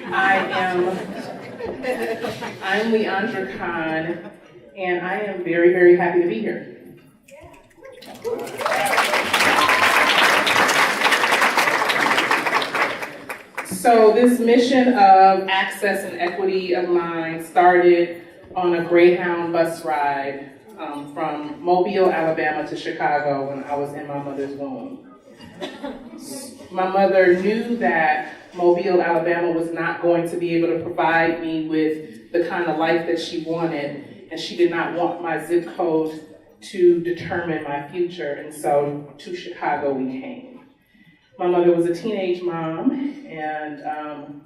I'm LeeAndra Khan, and I am very, very happy to be here. So this mission of access and equity of mine started on a Greyhound bus ride from Mobile, Alabama to Chicago when I was in my mother's womb. My mother knew that Mobile, Alabama was not going to be able to provide me with the kind of life that she wanted, and she did not want my zip code to determine my future, and so to Chicago we came. My mother was a teenage mom, and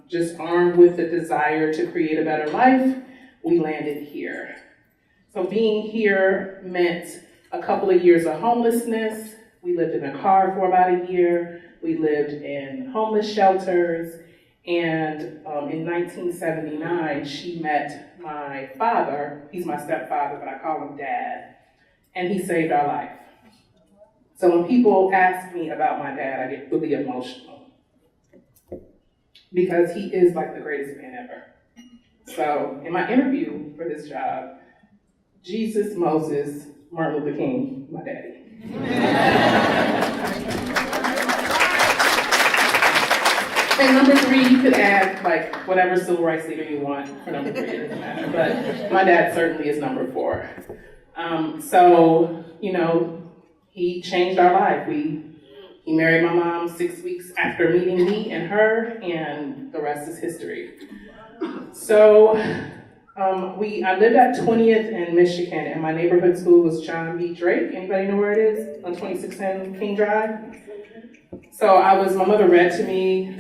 just armed with the desire to create a better life, we landed here. So being here meant a couple of years of homelessness. We lived in a car for about a year. We lived in homeless shelters. And in 1979, she met my father. He's my stepfather, but I call him Dad. And he saved our life. So when people ask me about my dad, I get really emotional. Because he is like the greatest man ever. So in my interview for this job, Jesus, Moses, Martin Luther King, my daddy. And number 3, you could add like whatever civil rights leader you want for number 3, it doesn't matter. But my dad certainly is number 4. So, he changed our life. He married my mom 6 weeks after meeting me and her, and the rest is history. So I lived at 20th in Michigan, and my neighborhood school was John B. Drake. Anybody know where it is? On 2610 King Drive. So my mother read to me,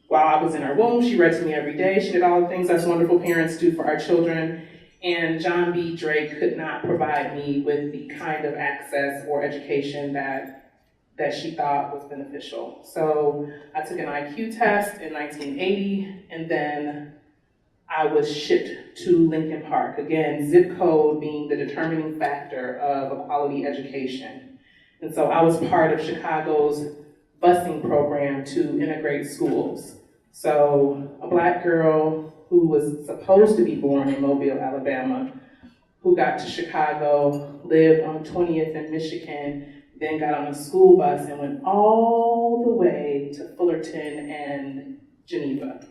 while I was in her womb. She read to me every day. She did all the things us wonderful parents do for our children. And John B. Drake could not provide me with the kind of access or education that she thought was beneficial. So I took an IQ test in 1980, and then I was shipped to Lincoln Park. Again, zip code being the determining factor of a quality education. And so I was part of Chicago's busing program to integrate schools. So a Black girl who was supposed to be born in Mobile, Alabama, who got to Chicago, lived on 20th in Michigan, then got on a school bus and went all the way to Fullerton and Geneva.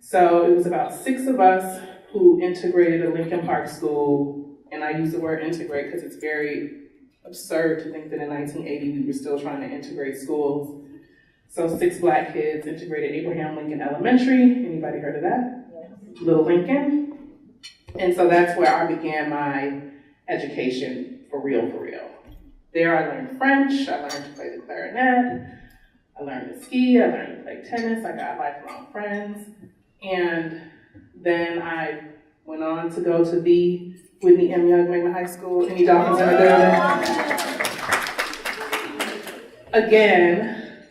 So it was about 6 of us who integrated a Lincoln Park school, and I use the word integrate because it's very absurd to think that in 1980 we were still trying to integrate schools. So 6 Black kids integrated Abraham Lincoln Elementary. Anybody heard of that? Yes. Little Lincoln. And so that's where I began my education for real, for real. There I learned French, I learned to play the clarinet, I learned to ski, I learned to play tennis, I got lifelong friends. And then I went on to go to the Whitney M. Young Magna High School. Any Dolphins in the building? Again,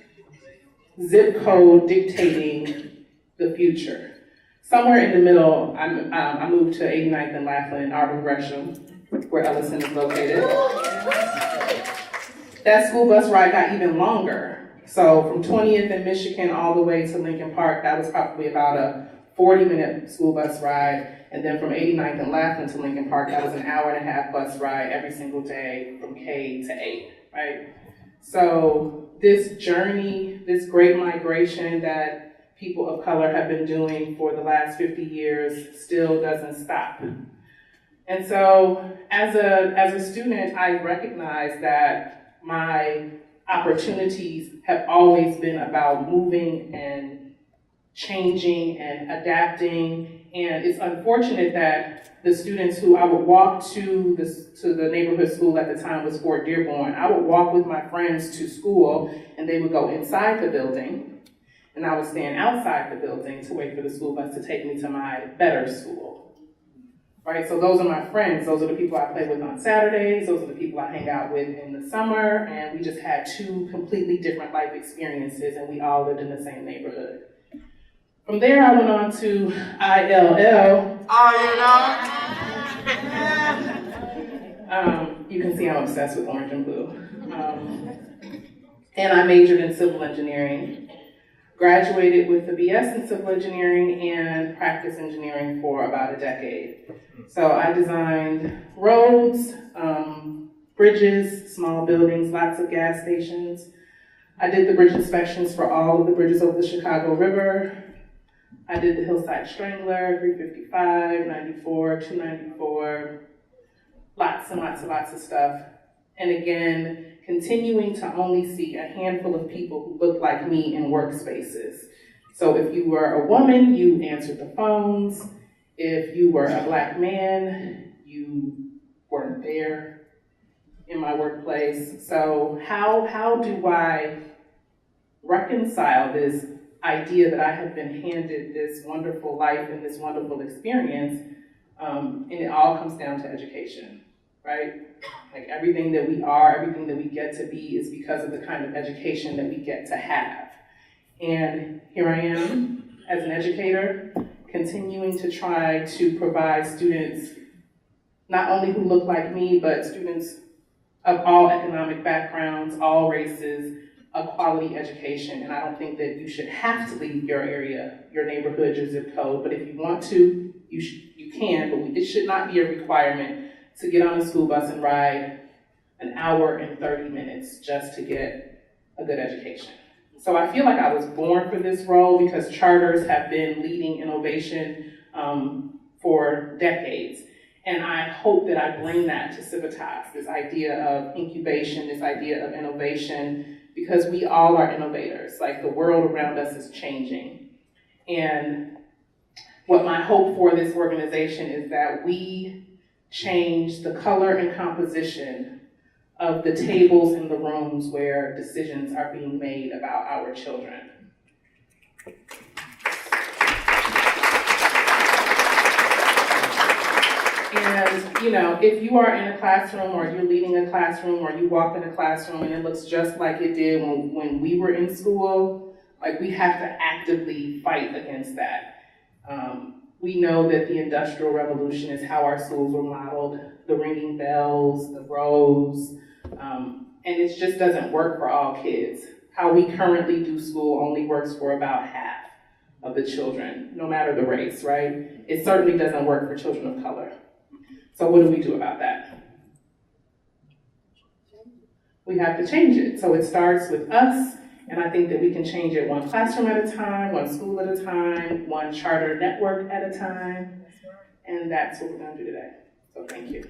zip code dictating the future. Somewhere in the middle, I moved to 89th and Laughlin, Arbor Gresham, where Ellison is located. That school bus ride got even longer. So from 20th in Michigan all the way to Lincoln Park, that was probably about a 40-minute school bus ride. And then from 89th and Laughlin to Lincoln Park, that was an hour-and-a-half bus ride every single day from K to 8, right? So this journey, this great migration that people of color have been doing for the last 50 years still doesn't stop. And so as a student, I recognize that my opportunities have always been about moving and changing and adapting. And it's unfortunate that the students who I would walk to the neighborhood school at the time was Fort Dearborn. I would walk with my friends to school, and they would go inside the building, and I would stand outside the building to wait for the school bus to take me to my better school. Right, so those are my friends. Those are the people I play with on Saturdays. Those are the people I hang out with in the summer. And we just had 2 completely different life experiences, and we all lived in the same neighborhood. From there, I went on to ILL. You can see I'm obsessed with orange and blue. And I majored in civil engineering. Graduated with a BS in civil engineering and practiced engineering for about a decade. So I designed roads, bridges, small buildings, lots of gas stations. I did the bridge inspections for all of the bridges over the Chicago River. I did the Hillside Strangler, 355, 94, 294, lots and lots and lots of stuff. And again, continuing to only see a handful of people who look like me in workspaces. So if you were a woman, you answered the phones. If you were a Black man, you weren't there in my workplace. So how do I reconcile this idea that I have been handed this wonderful life and this wonderful experience, and it all comes down to education, right? Like everything that we are, everything that we get to be is because of the kind of education that we get to have. And here I am as an educator, continuing to try to provide students, not only who look like me, but students of all economic backgrounds, all races, a quality education. And I don't think that you should have to leave your area, your neighborhood, your zip code, but if you want to, you can, but it should not be a requirement to get on a school bus and ride an hour and 30 minutes just to get a good education. So I feel like I was born for this role because charters have been leading innovation for decades. And I hope that I bring that to Civitas, this idea of incubation, this idea of innovation, because we all are innovators. Like the world around us is changing. And what my hope for this organization is that we change the color and composition of the tables in the rooms where decisions are being made about our children. And, you know, if you are in a classroom or you're leading a classroom or you walk in a classroom and it looks just like it did when we were in school, like we have to actively fight against that. We know that the Industrial Revolution is how our schools were modeled, the ringing bells, the rows, and it just doesn't work for all kids. How we currently do school only works for about half of the children, no matter the race, right? It certainly doesn't work for children of color. So what do we do about that? We have to change it. So it starts with us, and I think that we can change it one classroom at a time, one school at a time, one charter network at a time, and that's what we're going to do today. So thank you.